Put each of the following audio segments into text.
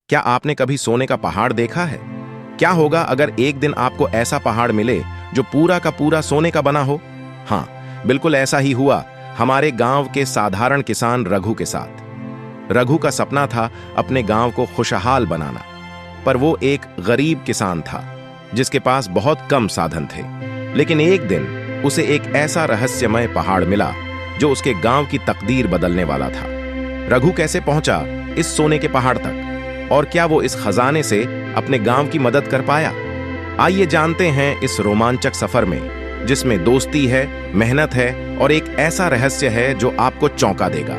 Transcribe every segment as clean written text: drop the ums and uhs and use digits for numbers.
क्या आपने कभी सोने का पहाड़ देखा है? क्या होगा अगर एक दिन आपको ऐसा पहाड़ मिले जो पूरा का पूरा सोने का बना हो? हाँ, बिल्कुल ऐसा ही हुआ हमारे गांव के साधारण किसान रघु के साथ। रघु का सपना था अपने गांव को खुशहाल बनाना, पर वो एक गरीब किसान था जिसके पास बहुत कम साधन थे। लेकिन एक दिन उसे एक ऐसा रहस्यमय पहाड़ मिला जो उसके गांव की तकदीर बदलने वाला था। रघु कैसे पहुंचा इस सोने के पहाड़ तक, और क्या वो इस खजाने से अपने गांव की मदद कर पाया? आइए जानते हैं इस रोमांचक सफर में, जिसमें दोस्ती है, मेहनत है और एक ऐसा रहस्य है जो आपको चौंका देगा।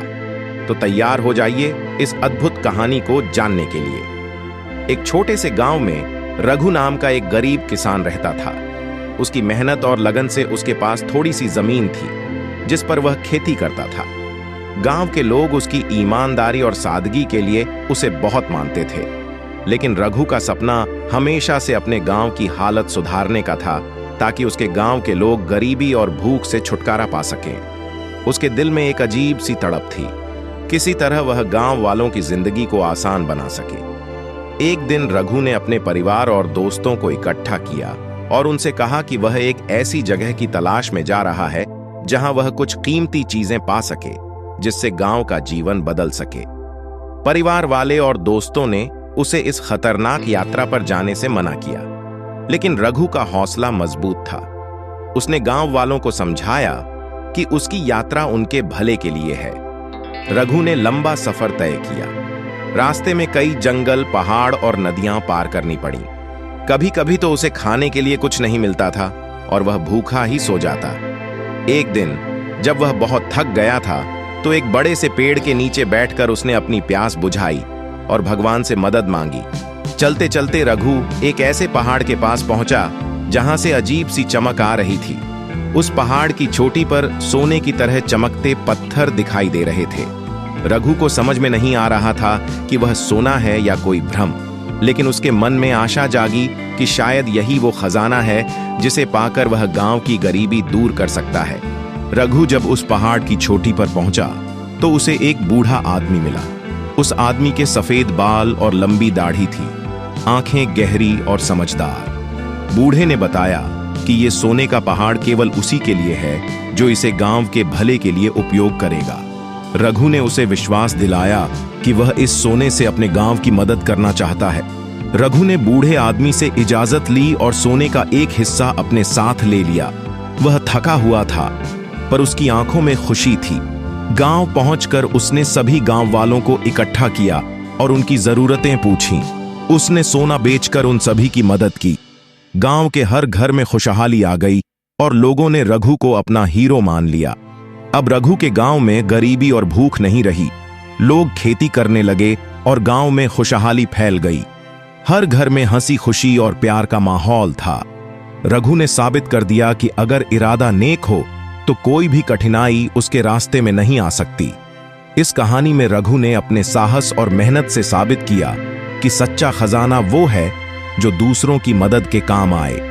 तो तैयार हो जाइए इस अद्भुत कहानी को जानने के लिए। एक छोटे से गांव में रघु नाम का एक गरीब किसान रहता था। उसकी मेहनत और लगन से उसके पास थोड़ी सी जमीन थी जिस पर वह खेती करता था। गांव के लोग उसकी ईमानदारी और सादगी के लिए उसे बहुत मानते थे। लेकिन रघु का सपना हमेशा से अपने गांव की हालत सुधारने का था, ताकि उसके गांव के लोग गरीबी और भूख से छुटकारा पा सकें। उसके दिल में एक अजीब सी तड़प थी, किसी तरह वह गांव वालों की जिंदगी को आसान बना सके। एक दिन रघु ने अपने परिवार और दोस्तों को इकट्ठा किया और उनसे कहा कि वह एक ऐसी जगह की तलाश में जा रहा है जहां वह कुछ कीमती चीजें पा सके, जिससे गांव का जीवन बदल सके। परिवार वाले और दोस्तों ने उसे इस खतरनाक यात्रा पर जाने से मना किया, लेकिन रघु का हौसला मजबूत था। उसने गांव वालों को समझाया कि उसकी यात्रा उनके भले के लिए है। रघु ने लंबा सफर तय किया। रास्ते में कई जंगल, पहाड़ और नदियां पार करनी पड़ी। कभी कभी तो उसे खाने के लिए कुछ नहीं मिलता था और वह भूखा ही सो जाता। एक दिन जब वह बहुत थक गया था तो एक बड़े से पेड़ के नीचे बैठकर उसने अपनी प्यास बुझाई और भगवान से मदद मांगी। चलते चलते रघु एक ऐसे पहाड़ के पास पहुंचा जहां से अजीब सी चमक आ रही थी। उस पहाड़ की चोटी पर सोने की तरह चमकते पत्थर दिखाई दे रहे थे। रघु को समझ में नहीं आ रहा था कि वह सोना है या कोई भ्रम, लेकिन उसके मन में आशा जागी कि शायद यही वो खजाना है जिसे पाकर वह गांव की गरीबी दूर कर सकता है। रघु जब उस पहाड़ की चोटी पर पहुंचा तो उसे एक बूढ़ा आदमी मिला। उस आदमी के सफेद बाल और लंबी दाढ़ी थी, आंखें गहरी और समझदार। बूढ़े ने बताया कि ये सोने का पहाड़ केवल उसी के लिए है जो इसे गांव के भले के लिए उपयोग करेगा। रघु ने उसे विश्वास दिलाया कि वह इस सोने से अपने गांव की मदद करना चाहता है। रघु ने बूढ़े आदमी से इजाजत ली और सोने का एक हिस्सा अपने साथ ले लिया। वह थका हुआ था, पर उसकी आंखों में खुशी थी। गांव पहुंचकर उसने सभी गांव वालों को इकट्ठा किया और उनकी जरूरतें पूछीं। उसने सोना बेचकर उन सभी की मदद की। गांव के हर घर में खुशहाली आ गई और लोगों ने रघु को अपना हीरो मान लिया। अब रघु के गांव में गरीबी और भूख नहीं रही। लोग खेती करने लगे और गांव में खुशहाली फैल गई। हर घर में हंसी खुशी और प्यार का माहौल था। रघु ने साबित कर दिया कि अगर इरादा नेक हो तो कोई भी कठिनाई उसके रास्ते में नहीं आ सकती। इस कहानी में रघु ने अपने साहस और मेहनत से साबित किया कि सच्चा खजाना वो है जो दूसरों की मदद के काम आए।